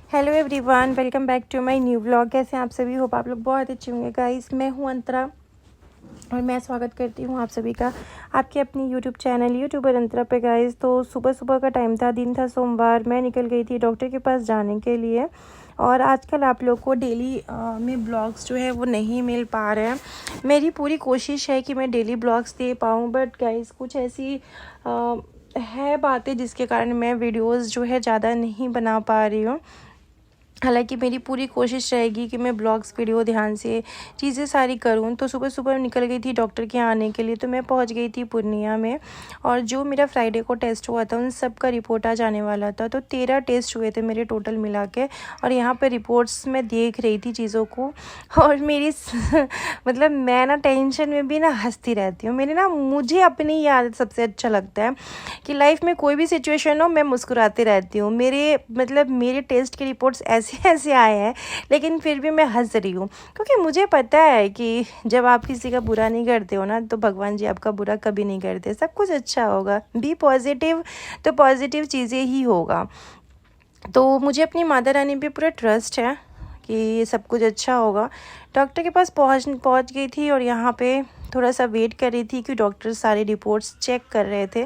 Hello everyone, welcome back to my new vlog. कैसे हैं आप सभी? होप आप लोग बहुत अच्छे होंगे गाइस। मैं हूं अंतरा और मैं स्वागत करती हूं आप सभी का आपके अपनी यूट्यूब चैनल यूट्यूबर अंतरा पे गाइस। तो सुबह सुबह का टाइम था, दिन था सोमवार। मैं निकल गई थी डॉक्टर के पास जाने के लिए। और आजकल आप लोग को डेली में ब्लॉग्स जो है वो नहीं मिल पा रहे हैं। मेरी पूरी कोशिश है कि मैं डेली ब्लॉग्स दे पाऊँ, बट गाइस कुछ ऐसी है बातें जिसके कारण मैं वीडियोस जो है ज़्यादा नहीं बना पा रही हूँ। हालांकि मेरी पूरी कोशिश रहेगी कि मैं ब्लॉग्स वीडियो ध्यान से चीज़ें सारी करूं। तो सुबह सुबह निकल गई थी डॉक्टर के आने के लिए। तो मैं पहुंच गई थी पूर्णिया में, और जो मेरा फ्राइडे को टेस्ट हुआ था उन सब का रिपोर्ट आ जाने वाला था। तो 13 टेस्ट हुए थे मेरे टोटल मिला के, और यहाँ पर रिपोर्ट्स में देख रही थी चीज़ों को। और मेरी मतलब मैं ना टेंशन में भी ना हंसती रहती हूँ। मुझे अपनी याद सबसे अच्छा लगता है कि लाइफ में कोई भी सिचुएशन हो मैं मुस्कुराती रहती हूँ। मेरे टेस्ट के रिपोर्ट्स ऐसे आए हैं, लेकिन फिर भी मैं हंस रही हूँ, क्योंकि मुझे पता है कि जब आप किसी का बुरा नहीं करते हो ना, तो भगवान जी आपका बुरा कभी नहीं करते। सब कुछ अच्छा होगा। बी पॉजिटिव, तो पॉजिटिव चीज़ें ही होगा। तो मुझे अपनी माता रानी पे पूरा ट्रस्ट है कि सब कुछ अच्छा होगा। डॉक्टर के पास पहुंच गई थी, और यहाँ पे थोड़ा सा वेट कर रही थी कि डॉक्टर सारे रिपोर्ट्स चेक कर रहे थे।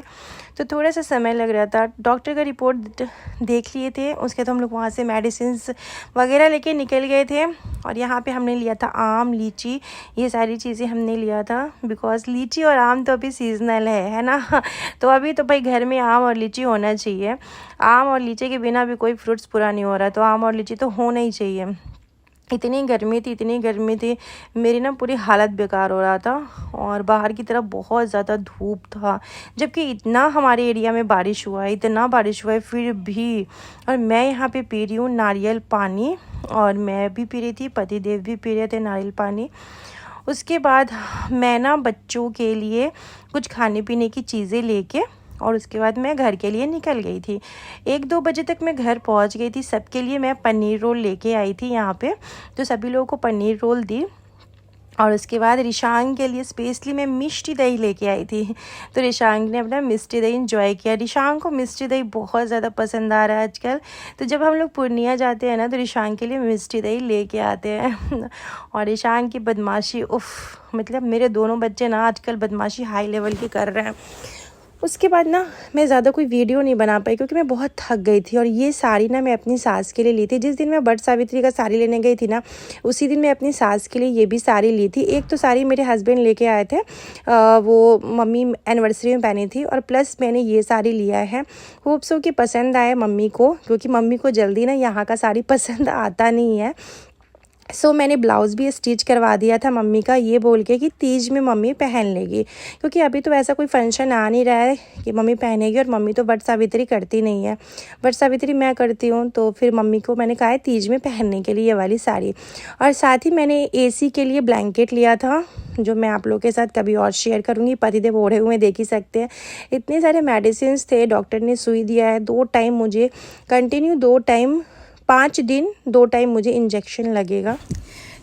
तो थोड़ा सा समय लग रहा था। डॉक्टर का रिपोर्ट देख लिए थे, उसके तो हम लोग वहाँ से मेडिसिन्स वगैरह लेके निकल गए थे। और यहाँ पे हमने लिया था आम, लीची, ये सारी चीज़ें हमने लिया था। बिकॉज़ लीची और आम तो अभी सीजनल है ना। तो अभी तो भाई घर में आम और लीची होना चाहिए। आम और लीची के बिना भी कोई फ्रूट्स पूरा नहीं हो रहा, तो आम और लीची तो होना ही चाहिए। इतनी गर्मी थी, मेरी ना पूरी हालत बेकार हो रहा था। और बाहर की तरफ बहुत ज़्यादा धूप था, जबकि इतना हमारे एरिया में बारिश हुआ है, इतना बारिश हुआ है फिर भी। और मैं यहाँ पे पी रही हूँ नारियल पानी, और मैं भी पी रही थी, पतिदेव भी पी रहे थे नारियल पानी। उसके बाद मैं ना बच्चों के लिए कुछ खाने पीने की चीज़ें लेके, और उसके बाद मैं घर के लिए निकल गई थी। 1-2 बजे तक मैं घर पहुंच गई थी। सबके लिए मैं पनीर रोल लेके आई थी यहाँ पे, तो सभी लोगों को पनीर रोल दी। और उसके बाद रिशांग के लिए स्पेशली मैं मिष्टी दही लेके आई थी। तो रिशांग ने अपना मिष्टी दही इंजॉय किया। रिशांग को मिष्टी दही बहुत ज़्यादा पसंद आ रहा है आजकल। तो जब हम लोग पूर्णिया जाते हैं ना, तो रिशांग के लिए मिष्टी दही लेके आते हैं। और रिशांग की बदमाशी, उफ, मतलब मेरे दोनों बच्चे ना आजकल बदमाशी हाई लेवल की कर रहे हैं। उसके बाद ना मैं ज़्यादा कोई वीडियो नहीं बना पाई, क्योंकि मैं बहुत थक गई थी। और ये साड़ी ना मैं अपनी सास के लिए ली थी। जिस दिन मैं वट सावित्री का साड़ी लेने गई थी ना, उसी दिन मैं अपनी सास के लिए ये भी साड़ी ली थी। एक तो साड़ी मेरे हस्बैंड लेके आए थे, वो मम्मी एनिवर्सरी में पहनी थी, और प्लस मैंने ये साड़ी लिया है। होप सो कि पसंद आए मम्मी को, क्योंकि मम्मी को जल्दी ना यहाँ का साड़ी पसंद आता नहीं है। मैंने ब्लाउज़ भी स्टिच करवा दिया था मम्मी का, ये बोल के कि तीज में मम्मी पहन लेगी, क्योंकि अभी तो ऐसा कोई फंक्शन आ नहीं रहा है कि मम्मी पहनेगी। और मम्मी तो वट सावित्री करती नहीं है, वट सावित्री मैं करती हूँ। तो फिर मम्मी को मैंने कहा है तीज में पहनने के लिए ये वाली साड़ी। और साथ ही मैंने एसी के लिए ब्लैंकेट लिया था, जो मैं आप लोगों के साथ कभी और शेयर करूँगी। पतिदेव ओढ़े हुए देख ही सकते हैं। इतने सारे मेडिसिन थे, डॉक्टर ने सुई दिया है 2 टाइम मुझे, कंटिन्यू 2 टाइम, 5 दिन 2 टाइम मुझे इंजेक्शन लगेगा।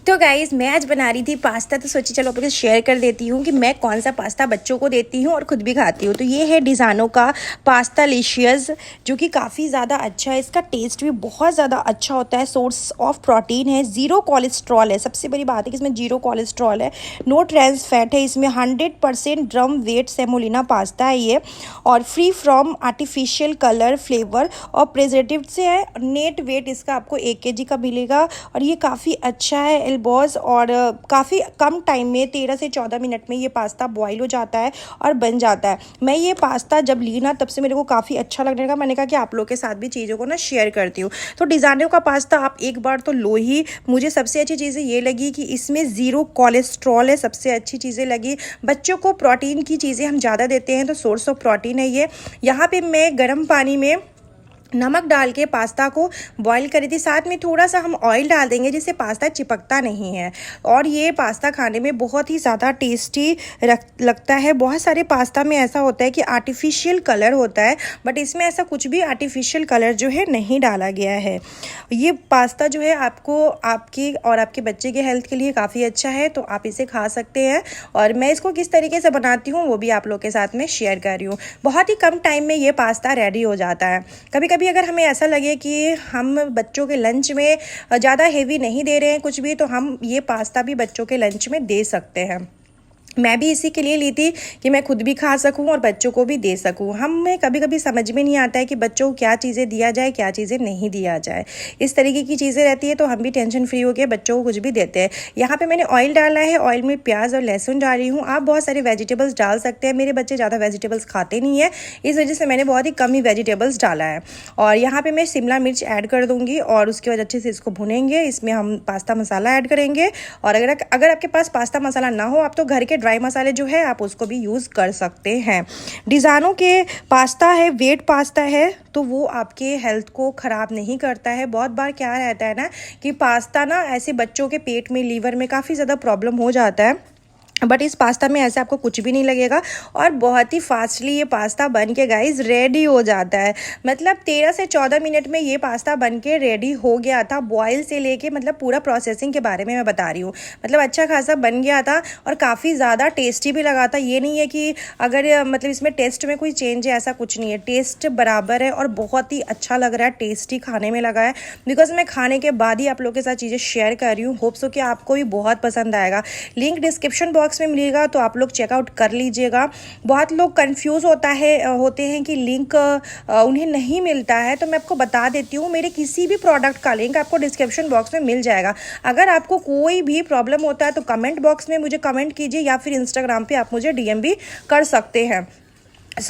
तो गाइज़ मैं आज बना रही थी पास्ता, तो सोची चलो आपके शेयर कर देती हूँ कि मैं कौन सा पास्ता बच्चों को देती हूँ और ख़ुद भी खाती हूँ। तो ये है डिज़ानो का पास्ता लिशियस, जो कि काफ़ी ज़्यादा अच्छा है। इसका टेस्ट भी बहुत ज़्यादा अच्छा होता है। सोर्स ऑफ प्रोटीन है, 0 कोलेस्ट्रॉल है। सबसे बड़ी बात है कि इसमें 0 कोलेस्ट्रॉल है, नो ट्रांस फैट है इसमें। 100% ड्रम वेट सेमोलिना पास्ता है ये, और free from artificial colour, flavour और प्रिजर्वेटिव से है। नेट वेट इसका आपको 1 kg का मिलेगा, और ये काफ़ी अच्छा है एल्बोस। और काफ़ी कम टाइम में 13 से 14 मिनट में ये पास्ता बॉईल हो जाता है और बन जाता है। मैं ये पास्ता जब ली ना, तब से मेरे को काफ़ी अच्छा लगने लगा। मैंने कहा कि आप लोग के साथ भी चीज़ों को ना शेयर करती हूँ। तो डिज़ानो का पास्ता आप एक बार तो लो ही। मुझे सबसे अच्छी चीज़ें ये लगी कि इसमें 0 कोलेस्ट्रॉल है, सबसे अच्छी चीज़ें लगी। बच्चों को प्रोटीन की चीज़ें हम ज़्यादा देते हैं, तो सोर्स ऑफ प्रोटीन है ये। यहाँ पे मैं गर्म पानी में नमक डाल के पास्ता को बॉईल करी थी। साथ में थोड़ा सा हम ऑयल डाल देंगे, जिससे पास्ता चिपकता नहीं है। और ये पास्ता खाने में बहुत ही ज़्यादा टेस्टी लगता है। बहुत सारे पास्ता में ऐसा होता है कि आर्टिफिशियल कलर होता है, बट इसमें ऐसा कुछ भी आर्टिफिशियल कलर जो है नहीं डाला गया है। ये पास्ता जो है आपको आपकी और आपके बच्चे के हेल्थ के लिए काफ़ी अच्छा है, तो आप इसे खा सकते हैं। और मैं इसको किस तरीके से बनाती हूँ वो भी आप लोग के साथ में शेयर कर रही हूँ। बहुत ही कम टाइम में ये पास्ता रेडी हो जाता है। कभी कभी अगर हमें ऐसा लगे कि हम बच्चों के लंच में ज़्यादा हेवी नहीं दे रहे हैं कुछ भी, तो हम ये पास्ता भी बच्चों के लंच में दे सकते हैं। मैं भी इसी के लिए ली थी कि मैं खुद भी खा सकूं और बच्चों को भी दे सकूं। हमें कभी कभी समझ में नहीं आता है कि बच्चों को क्या चीज़ें दिया जाए, क्या चीज़ें नहीं दिया जाए। इस तरीके की चीज़ें रहती है, तो हम भी टेंशन फ्री होकर बच्चों को कुछ भी देते हैं। यहाँ पे मैंने ऑयल डाला है, ऑयल में प्याज और लहसुन डाल रही हूँ। आप बहुत सारे वेजिटेबल्स डाल सकते हैं। मेरे बच्चे ज़्यादा वेजिटेबल्स खाते नहीं है, इस वजह से मैंने बहुत ही कम ही वेजिटेबल्स डाला है। और यहाँ पर मैं शिमला मिर्च ऐड कर दूँगी और उसके बाद अच्छे से इसको भुनेंगे। इसमें हम पास्ता मसाला ऐड करेंगे। और अगर आपके पास पास्ता मसाला ना हो, आप तो घर के ड्राई मसाले जो है आप उसको भी यूज़ कर सकते हैं। डिज़ानो के पास्ता है, वेट पास्ता है, तो वो आपके हेल्थ को ख़राब नहीं करता है। बहुत बार क्या रहता है ना कि पास्ता ना ऐसे बच्चों के पेट में, लीवर में काफ़ी ज़्यादा प्रॉब्लम हो जाता है, बट इस पास्ता में ऐसे आपको कुछ भी नहीं लगेगा। और बहुत ही फास्टली ये पास्ता बन के गाइज रेडी हो जाता है। मतलब 13 से 14 मिनट में ये पास्ता बन के रेडी हो गया था। बॉयल से लेके मतलब पूरा प्रोसेसिंग के बारे में मैं बता रही हूँ। मतलब अच्छा खासा बन गया था और काफ़ी ज़्यादा टेस्टी भी लगा था। ये नहीं है कि अगर मतलब इसमें टेस्ट में कोई चेंज है, ऐसा कुछ नहीं है। टेस्ट बराबर है और बहुत ही अच्छा लग रहा है, टेस्टी खाने में लगा है। बिकॉज मैं खाने के बाद ही आप लोग के साथ चीज़ें शेयर कर रही हूँ। होप्स हो कि आपको भी बहुत पसंद आएगा। लिंक डिस्क्रिप्शन बॉक्स में मिलेगा, तो आप लोग चेकआउट कर लीजिएगा। बहुत लोग कंफ्यूज होते हैं कि लिंक उन्हें नहीं मिलता है, तो मैं आपको बता देती हूँ। मेरे किसी भी प्रोडक्ट का लिंक आपको डिस्क्रिप्शन बॉक्स में मिल जाएगा। अगर आपको कोई भी प्रॉब्लम होता है तो कमेंट बॉक्स में मुझे कमेंट कीजिए, या फिर इंस्टाग्राम पे आप मुझे डीएम भी कर सकते हैं।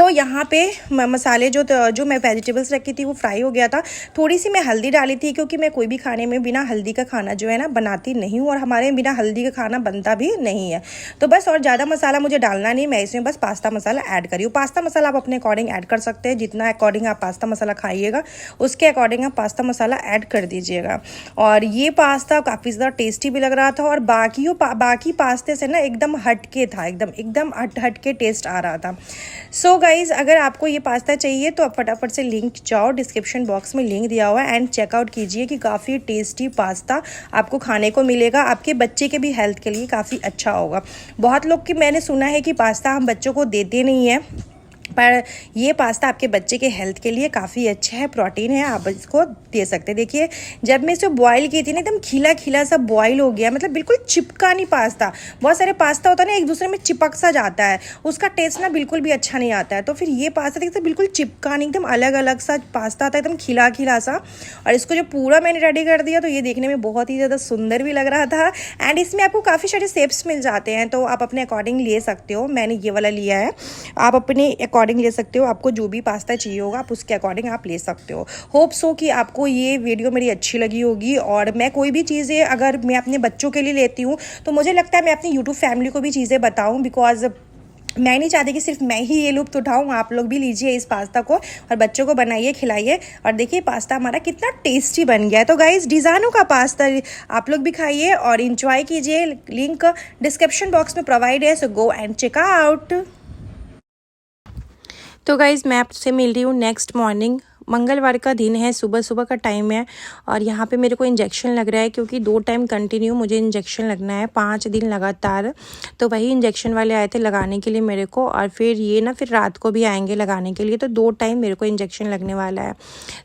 यहाँ पे मसाले जो मैं वेजिटेबल्स रखी थी वो फ्राई हो गया था। थोड़ी सी मैं हल्दी डाली थी, क्योंकि मैं कोई भी खाने में बिना हल्दी का खाना जो है ना बनाती नहीं हूँ, और हमारे बिना हल्दी का खाना बनता भी नहीं है। तो बस और ज़्यादा मसाला मुझे डालना नहीं, मैं इसमें बस पास्ता मसाला ऐड करी हूँ। पास्ता मसाला आप अपने अकॉर्डिंग ऐड कर सकते हैं, जितना अकॉर्डिंग आप पास्ता मसाला खाइएगा उसके अकॉर्डिंग आप पास्ता मसाला ऐड कर दीजिएगा। और ये पास्ता काफ़ी ज़्यादा टेस्टी भी लग रहा था, और बाकी पास्ते से ना एकदम हटके था, एकदम हट के टेस्ट आ रहा था। सो गाइज़, अगर आपको ये पास्ता चाहिए तो आप फटाफट से लिंक जाओ, डिस्क्रिप्शन बॉक्स में लिंक दिया हुआ है, एंड चेकआउट कीजिए कि काफ़ी टेस्टी पास्ता आपको खाने को मिलेगा। आपके बच्चे के भी हेल्थ के लिए काफ़ी अच्छा होगा। बहुत लोग की मैंने सुना है कि पास्ता हम बच्चों को देते नहीं हैं, पर ये पास्ता आपके बच्चे के हेल्थ के लिए काफ़ी अच्छा है, प्रोटीन है, आप इसको दे सकते हैं। देखिए, जब मैं इसे बॉईल की थी ना, एकदम खिला खिला सा बॉईल हो गया, मतलब बिल्कुल चिपका नहीं पास्ता। बहुत सारे पास्ता होता है ना, एक दूसरे में चिपक सा जाता है, उसका टेस्ट ना बिल्कुल भी अच्छा नहीं आता है। तो फिर ये पास्ता देखते बिल्कुल चिपका नहीं, एकदम अलग अलग सा पास्ता आता है, एकदम खिला खिला सा। और इसको जो पूरा मैंने रेडी कर दिया, तो ये देखने में बहुत ही ज़्यादा सुंदर भी लग रहा था। एंड इसमें आपको काफ़ी सारे शेप्स मिल जाते हैं, तो आप अपने अकॉर्डिंग ले सकते हो। मैंने ये वाला लिया है, आप अपने अकॉर्डिंग ले सकते हो। आपको जो भी पास्ता चाहिए होगा आप उसके अकॉर्डिंग आप ले सकते हो। होप्स हो कि आपको ये वीडियो मेरी अच्छी लगी होगी। और मैं कोई भी चीज़ें अगर मैं अपने बच्चों के लिए लेती हूँ, तो मुझे लगता है मैं अपनी यूट्यूब फैमिली को भी चीज़ें बताऊँ, बिकॉज मैं नहीं चाहती कि सिर्फ मैं ही ये लुत्फ़ उठाऊँ। आप लोग भी लीजिए इस पास्ता को और बच्चों को बनाइए, खिलाइए। और देखिए पास्ता हमारा कितना टेस्टी बन गया है। तो गाइस, डिज़ानो का पास्ता आप लोग भी खाइए और इंजॉय कीजिए। लिंक डिस्क्रिप्शन बॉक्स में प्रोवाइड है, सो गो एंड चेक आउट। तो गाइज़, मैं आपसे मिल रही हूँ नेक्स्ट मॉर्निंग। मंगलवार का दिन है, सुबह सुबह का टाइम है, और यहाँ पे मेरे को इंजेक्शन लग रहा है, क्योंकि 2 टाइम कंटिन्यू मुझे इंजेक्शन लगना है, 5 दिन लगातार। तो वही इंजेक्शन वाले आए थे लगाने के लिए मेरे को, और फिर ये ना फिर रात को भी आएंगे लगाने के लिए। तो 2 टाइम मेरे को इंजेक्शन लगने वाला है।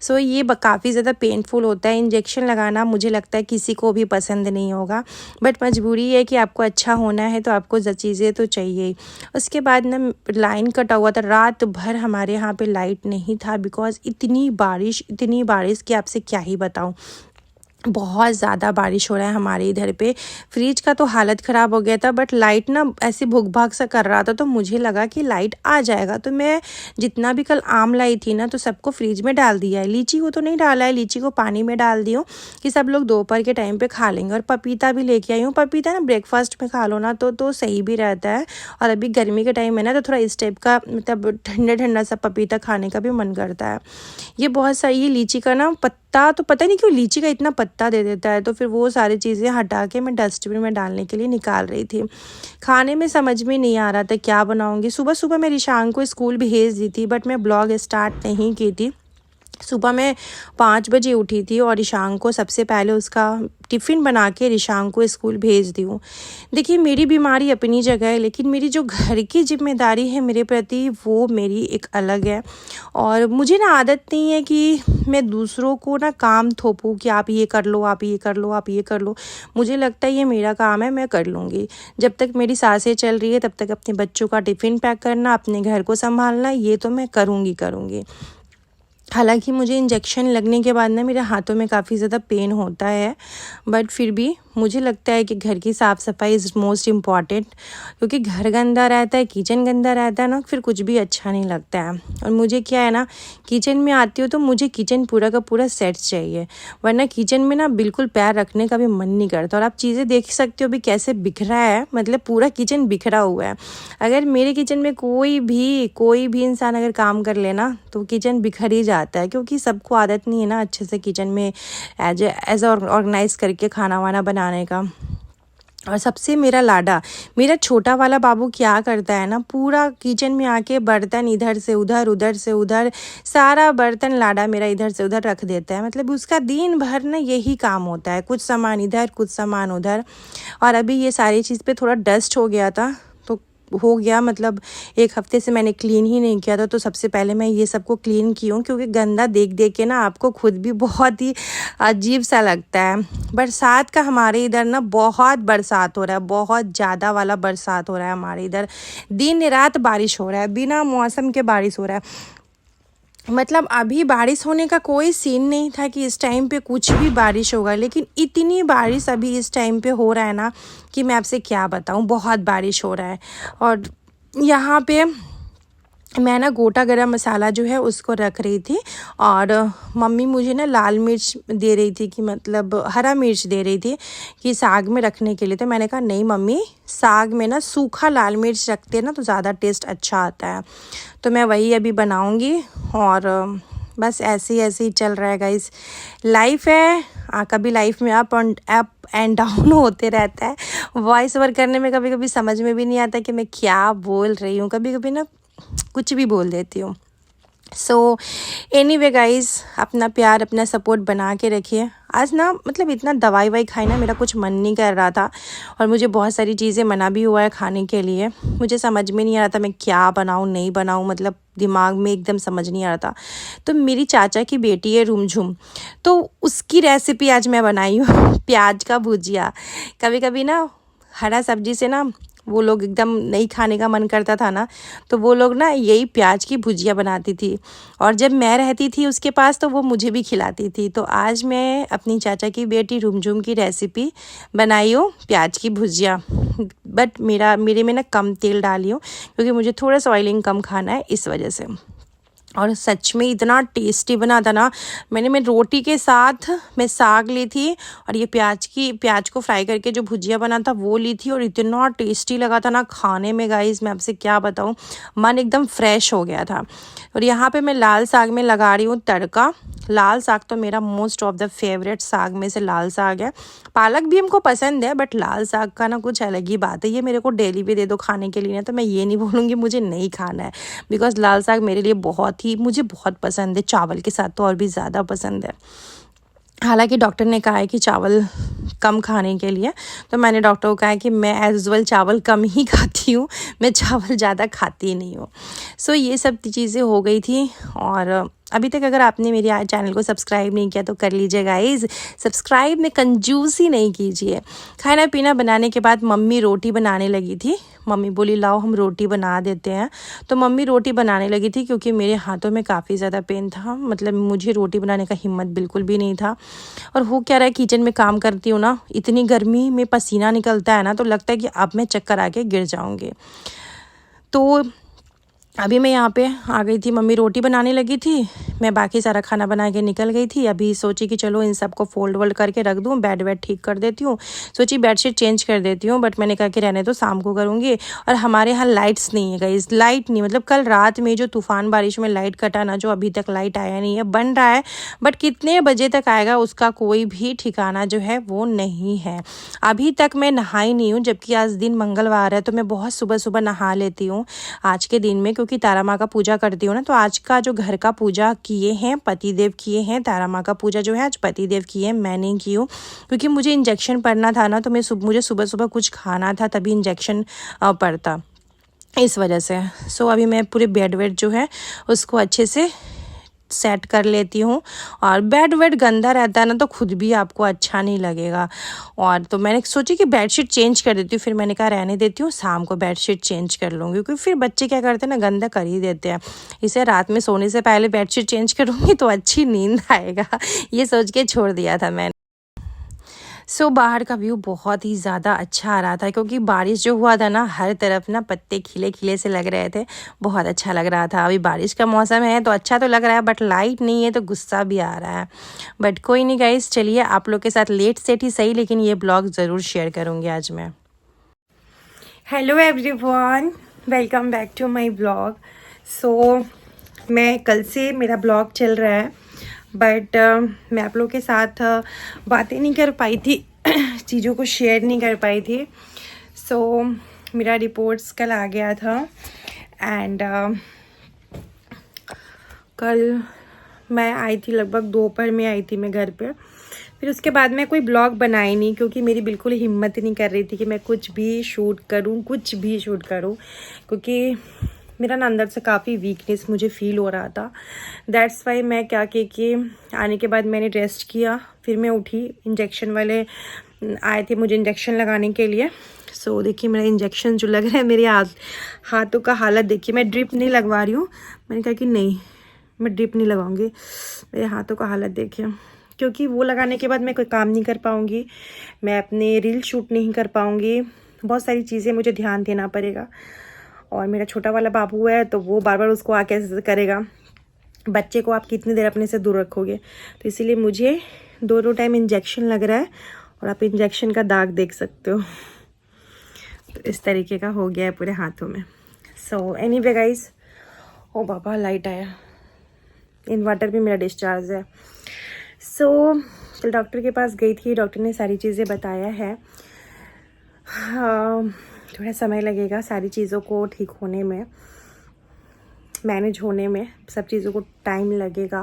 सो ये काफ़ी ज़्यादा पेनफुल होता है इंजेक्शन लगाना। मुझे लगता है किसी को भी पसंद नहीं होगा, बट मजबूरी है कि आपको अच्छा होना है, तो आपको चीज़ें तो चाहिए। उसके बाद ना लाइन कटा हुआ था, रात भर हमारे यहाँ पे लाइट नहीं था, बिकॉज इतनी बारिश कि आपसे क्या ही बताऊं। बहुत ज़्यादा बारिश हो रहा है हमारे इधर पे। फ्रिज का तो हालत ख़राब हो गया था, बट लाइट ना ऐसे भुग भाग सा कर रहा था, तो मुझे लगा कि लाइट आ जाएगा। तो मैं जितना भी कल आम लाई थी ना, तो सबको फ्रिज में डाल दिया है। लीची को तो नहीं डाला है, लीची को पानी में डाल दी हूँ कि सब लोग दोपहर के टाइम पे खा लेंगे। और पपीता भी लेके आई हूँ। पपीता ना ब्रेकफास्ट में खा लो ना तो सही भी रहता है। और अभी गर्मी के टाइम है ना, तो थोड़ा इस टाइप का मतलब ठंडा ठंडा सा पपीता खाने का भी मन करता है। ये बहुत सही है। लीची का ना पत्ता, तो पता नहीं क्यों लीची का इतना पत्ता दे देता है, तो फिर वो सारी चीज़ें हटा के मैं डस्टबिन में डालने के लिए निकाल रही थी। खाने में समझ में नहीं आ रहा था क्या बनाऊंगी। सुबह सुबह मैं रिशांग को स्कूल भेज दी थी, बट मैं ब्लॉग स्टार्ट नहीं की थी, सुबह मैं 5 बजे उठी थी और ईशान को सबसे पहले उसका टिफ़िन बना के ईशान को स्कूल भेज दी हूँ। देखिए मेरी बीमारी अपनी जगह है, लेकिन मेरी जो घर की ज़िम्मेदारी है मेरे प्रति वो मेरी एक अलग है। और मुझे ना आदत नहीं है कि मैं दूसरों को ना काम थोपूँ कि आप ये कर लो, आप ये कर लो, आप ये कर लो। मुझे लगता है ये मेरा काम है, मैं कर लूँगी। जब तक मेरी सांसें चल रही है तब तक अपने बच्चों का टिफ़िन पैक करना, अपने घर को सँभालना, ये तो मैं करूँगी। हालांकि मुझे इंजेक्शन लगने के बाद ना मेरे हाथों में काफ़ी ज़्यादा पेन होता है, बट फिर भी मुझे लगता है कि घर की साफ़ सफाई इज़ मोस्ट इम्पॉर्टेंट। क्योंकि घर गंदा रहता है, किचन गंदा रहता है ना, फिर कुछ भी अच्छा नहीं लगता है। और मुझे क्या है ना, किचन में आती हूँ तो मुझे किचन पूरा का पूरा सेट चाहिए, वरना किचन में ना बिल्कुल पैर रखने का भी मन नहीं करता। और आप चीज़ें देख सकते हो भी कैसे बिखरा है, मतलब पूरा किचन बिखरा हुआ है। अगर मेरे किचन में कोई भी इंसान अगर काम कर लेना तो किचन बिखर ही जाता है, क्योंकि सबको आदत नहीं है ना अच्छे से किचन में एज ऑर्गेनाइज करके खाना वाना बनाने का। और सबसे मेरा लाडा मेरा छोटा वाला बाबू क्या करता है ना, पूरा किचन में आके बर्तन इधर से उधर, उधर से उधर, सारा बर्तन लाडा मेरा इधर से उधर रख देता है। मतलब उसका दिन भर ना यही काम होता है, कुछ सामान इधर कुछ सामान उधर। और अभी ये सारी चीज़ पे थोड़ा डस्ट हो गया था, तो हो गया, मतलब 1 हफ्ते से मैंने क्लीन ही नहीं किया था। तो सबसे पहले मैं ये सबको क्लीन की हूँ, क्योंकि गंदा देख देख के ना आपको खुद भी बहुत ही अजीब सा लगता है। बरसात का हमारे इधर ना बहुत बरसात हो रहा है, बहुत ज़्यादा वाला बरसात हो रहा है हमारे इधर। दिन रात बारिश हो रहा है, बिना मौसम के बारिश हो रहा है। मतलब अभी बारिश होने का कोई सीन नहीं था कि इस टाइम पे कुछ भी बारिश होगा, लेकिन इतनी बारिश अभी इस टाइम पे हो रहा है ना कि मैं आपसे क्या बताऊं, बहुत बारिश हो रहा है। और यहाँ पे मैं ना गोटा गरम मसाला जो है उसको रख रही थी, और मम्मी मुझे ना लाल मिर्च दे रही थी, कि मतलब हरा मिर्च दे रही थी कि साग में रखने के लिए। तो मैंने कहा नहीं मम्मी, साग में ना सूखा लाल मिर्च रखते हैं ना तो ज़्यादा टेस्ट अच्छा आता है। तो मैं वही अभी बनाऊंगी। और बस ऐसे ही चल रहा है गाइस, लाइफ है। कभी लाइफ में अप एंड डाउन होते रहता है। वॉइस ओवर करने में कभी कभी समझ में भी नहीं आता कि मैं क्या बोल रही हूँ, कभी कभी ना कुछ भी बोल देती हूँ। सो एनीवे गाइज, अपना प्यार अपना सपोर्ट बना के रखिए। आज ना मतलब इतना दवाई वाई खाई ना मेरा कुछ मन नहीं कर रहा था, और मुझे बहुत सारी चीज़ें मना भी हुआ है खाने के लिए। मुझे समझ में नहीं आ रहा था मैं क्या बनाऊँ नहीं बनाऊँ, मतलब दिमाग में एकदम समझ नहीं आ रहा था। तो मेरी चाचा की बेटी है रुमझुम, तो उसकी रेसिपी आज मैं बनाई हूँ प्याज का भुजिया। कभी कभी ना हरा सब्जी से ना वो लोग एकदम नहीं खाने का मन करता था ना, तो वो लोग ना यही प्याज की भुजिया बनाती थी। और जब मैं रहती थी उसके पास तो वो मुझे भी खिलाती थी। तो आज मैं अपनी चाचा की बेटी रुमझुम की रेसिपी बनाई हूँ, प्याज की भुजिया। बट मेरे में ना कम तेल डाली हूँ, क्योंकि मुझे थोड़ा सा ऑयलिंग कम खाना है इस वजह से। और सच में इतना टेस्टी बना था ना। मैं रोटी के साथ मैं साग ली थी, और ये प्याज को फ्राई करके जो भुजिया बना था वो ली थी, और इतना टेस्टी लगा था ना खाने में गाइस, मैं आपसे क्या बताऊँ, मन एकदम फ्रेश हो गया था। और यहाँ पे मैं लाल साग में लगा रही हूँ तड़का। लाल साग तो मेरा मोस्ट ऑफ द फेवरेट साग में से लाल साग है। पालक भी हमको पसंद है, बट लाल साग का ना कुछ अलग ही बात है। ये मेरे को डेली भी दे दो खाने के लिए ना, तो मैं ये नहीं बोलूँगी मुझे नहीं खाना है, बिकॉज़ लाल साग मेरे लिए मुझे बहुत पसंद है। चावल के साथ तो और भी ज़्यादा पसंद है। हालांकि डॉक्टर ने कहा है कि चावल कम खाने के लिए, तो मैंने डॉक्टर को कहा है कि मैं एज यूजुअल चावल कम ही खाती हूँ, मैं चावल ज़्यादा खाती नहीं हूँ। सो ये सब चीज़ें हो गई थी। और अभी तक अगर आपने मेरे चैनल को सब्सक्राइब नहीं किया तो कर लीजिए गाइज़, सब्सक्राइब में कंजूसी नहीं कीजिए। खाना पीना बनाने के बाद मम्मी रोटी बनाने लगी थी। मम्मी बोली लाओ हम रोटी बना देते हैं, तो मम्मी रोटी बनाने लगी थी, क्योंकि मेरे हाथों में काफ़ी ज़्यादा पेन था। मतलब मुझे रोटी बनाने का हिम्मत बिल्कुल भी नहीं था। और हो क्या रहा है, किचन में काम करती हूँ ना, इतनी गर्मी में पसीना निकलता है ना, तो लगता है कि अब मैं चक्कर आके गिर जाऊँगी। तो अभी मैं यहाँ पे आ गई थी, मम्मी रोटी बनाने लगी थी, मैं बाकी सारा खाना बना के निकल गई थी। अभी सोची कि चलो इन सबको फोल्ड वोल्ड करके रख दूँ, बेड वेड ठीक कर देती हूँ, सोची बेडशीट चेंज कर देती हूँ, बट मैंने कहा कि रहने तो शाम को करूँगी। और हमारे यहाँ लाइट्स नहीं है गाइस, लाइट नहीं, मतलब कल रात में जो तूफ़ान बारिश में लाइट कटा ना, जो अभी तक लाइट आया नहीं है, बन रहा है, बट कितने बजे तक आएगा उसका कोई भी ठिकाना जो है वो नहीं है। अभी तक मैं नहाई नहीं हूँ, जबकि आज दिन मंगलवार है, तो मैं बहुत सुबह सुबह नहा लेती हूँ आज के दिन में, क्योंकि तारा माँ का पूजा करती हूँ ना, तो आज का जो घर का पूजा किए हैं पतिदेव किए हैं, तारा माँ का पूजा जो है आज पतिदेव किए हैं, मैं नहीं की हूँ क्योंकि मुझे इंजेक्शन पड़ना था ना, तो मुझे सुबह सुबह कुछ खाना था तभी इंजेक्शन पड़ता, इस वजह से। सो अभी मैं पूरे बेड वेड जो है उसको अच्छे से सेट कर लेती हूँ। और बेड वेड गंदा रहता है ना तो खुद भी आपको अच्छा नहीं लगेगा। और तो मैंने सोची कि बेडशीट चेंज कर देती हूँ, फिर मैंने कहा रहने देती हूँ, शाम को बेडशीट चेंज कर लूँगी, क्योंकि फिर बच्चे क्या करते हैं ना, गंदा कर ही देते हैं। इसे रात में सोने से पहले बेडशीट चेंज करूँगी तो अच्छी नींद आएगा, ये सोच के छोड़ दिया था मैंने। सो बाहर का व्यू बहुत ही ज़्यादा अच्छा आ रहा था, क्योंकि बारिश जो हुआ था ना, हर तरफ ना पत्ते खिले खिले से लग रहे थे, बहुत अच्छा लग रहा था। अभी बारिश का मौसम है तो अच्छा तो लग रहा है, बट लाइट नहीं है तो गुस्सा भी आ रहा है। बट कोई नहीं गाइस, चलिए आप लोग के साथ लेट सेट ही सही, लेकिन ये ब्लॉग ज़रूर शेयर करूँगी आज मैं। Hello everyone, welcome back to my blog. So मैं कल से मेरा ब्लॉग चल रहा है, बट मैं आप लोगों के साथ बातें नहीं कर पाई थी, चीज़ों को शेयर नहीं कर पाई थी। सो मेरा रिपोर्ट्स कल आ गया था, एंड कल मैं आई थी, लगभग दोपहर में आई थी मैं घर पे। फिर उसके बाद मैं कोई ब्लॉग बनाई नहीं, क्योंकि मेरी बिल्कुल हिम्मत नहीं कर रही थी कि मैं कुछ भी शूट करूं, क्योंकि मेरा ना अंदर से काफ़ी वीकनेस मुझे फील हो रहा था। दैट्स वाई मैं क्या कि आने के बाद मैंने रेस्ट किया, फिर मैं उठी। इंजेक्शन वाले आए थे मुझे इंजेक्शन लगाने के लिए। सो देखिए मेरा इंजेक्शन जो लग रहा है, मेरे हाथों का हालत देखिए। मैं ड्रिप नहीं लगवा रही हूँ, मैंने कहा कि नहीं मैं ड्रिप नहीं लगाऊंगी। मेरे हाथों का हालत देखिए, क्योंकि वो लगाने के बाद मैं कोई काम नहीं कर पाऊँगी, मैं अपने रील शूट नहीं कर पाऊँगी, बहुत सारी चीज़ें मुझे ध्यान देना पड़ेगा। और मेरा छोटा वाला बाबू है तो वो बार बार उसको आके करेगा। बच्चे को आप कितनी देर अपने से दूर रखोगे, तो इसीलिए मुझे दोनों टाइम इंजेक्शन लग रहा है, और आप इंजेक्शन का दाग देख सकते हो, तो इस तरीके का हो गया है पूरे हाथों में। सो एनीवे गाइस, ओ बाबा लाइट आया, इन्वर्टर भी मेरा डिस्चार्ज है। सो कल डॉक्टर के पास गई थी, डॉक्टर ने सारी चीज़ें बताया है। थोड़ा समय लगेगा सारी चीज़ों को ठीक होने में, मैनेज होने में, सब चीज़ों को टाइम लगेगा,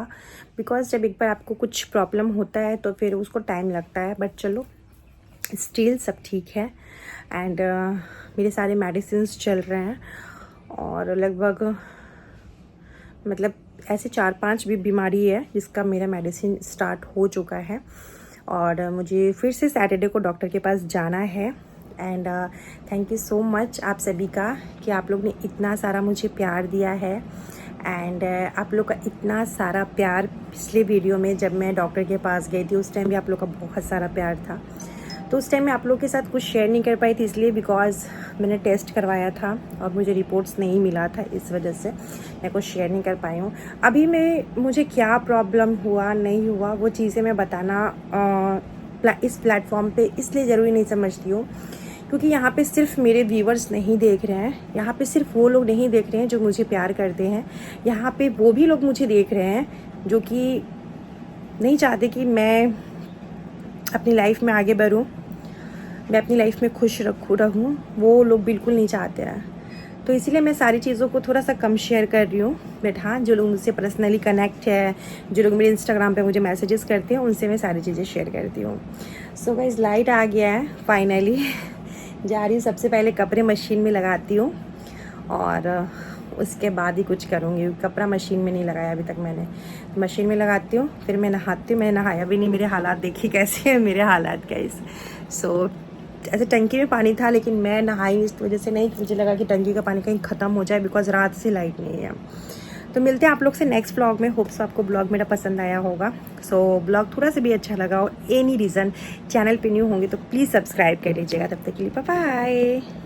बिकॉज जब एक बार आपको कुछ प्रॉब्लम होता है तो फिर उसको टाइम लगता है। बट चलो स्टिल सब ठीक है, एंड मेरे सारे मेडिसिन्स चल रहे हैं, और लगभग मतलब ऐसे 4-5 भी बीमारी है जिसका मेरा मेडिसिन स्टार्ट हो चुका है। और मुझे फिर से सैटरडे को डॉक्टर के पास जाना है। And thank you so much आप सभी का, कि आप लोग ने इतना सारा मुझे प्यार दिया है। एंड आप लोग का इतना सारा प्यार पिछले वीडियो में जब मैं डॉक्टर के पास गई थी, उस टाइम भी आप लोग का बहुत सारा प्यार था। तो उस टाइम मैं आप लोग के साथ कुछ शेयर नहीं कर पाई थी, इसलिए बिकॉज मैंने टेस्ट करवाया था और मुझे रिपोर्ट्स नहीं मिला था, इस वजह से मैं कुछ शेयर नहीं कर पाई हूँ। अभी मुझे क्या प्रॉब्लम हुआ नहीं हुआ वो चीज़ें मैं बताना इस प्लेटफॉर्म पे इसलिए ज़रूरी नहीं समझती हूँ, क्योंकि यहाँ पे सिर्फ मेरे व्यूवर्स नहीं देख रहे हैं, यहाँ पे सिर्फ वो लोग नहीं देख रहे हैं जो मुझे प्यार करते हैं, यहाँ पे वो भी लोग मुझे देख रहे हैं जो कि नहीं चाहते कि मैं अपनी लाइफ में आगे बढ़ूँ, मैं अपनी लाइफ में खुश रहूँ, वो लोग बिल्कुल नहीं चाहते हैं। तो इसीलिए मैं सारी चीज़ों को थोड़ा सा कम शेयर कर रही हूँ। बट हाँ, जो लोग मुझसे पर्सनली कनेक्ट है, जो लोग मेरे इंस्टाग्राम पे मुझे मैसेजेस करते हैं, उनसे मैं सारी चीज़ें शेयर करती हूँ। सो गाइस, लाइट आ गया है फाइनली। जा रही हूँ, सबसे पहले कपड़े मशीन में लगाती हूँ, और उसके बाद ही कुछ करूँगी। कपड़ा मशीन में नहीं लगाया अभी तक मैंने, मशीन में लगाती हूँ, फिर मैं नहाती हूँ। मैंने नहाया भी नहीं, मेरे हालात देखिए कैसे हैं मेरे हालात गाइस। सो ऐसे टंकी में पानी था, लेकिन मैं नहाई इस वजह से नहीं, मुझे लगा कि टंकी का पानी कहीं ख़त्म हो जाए, बिकॉज रात से लाइट नहीं है। तो मिलते हैं आप लोग से नेक्स्ट ब्लॉग में। होप्स आपको ब्लॉग मेरा पसंद आया होगा। सो ब्लॉग थोड़ा सा भी अच्छा लगा हो, एनी रीज़न, चैनल पे न्यू होंगे तो प्लीज़ सब्सक्राइब कर लीजिएगा। तब तक के लिए बाय बाय।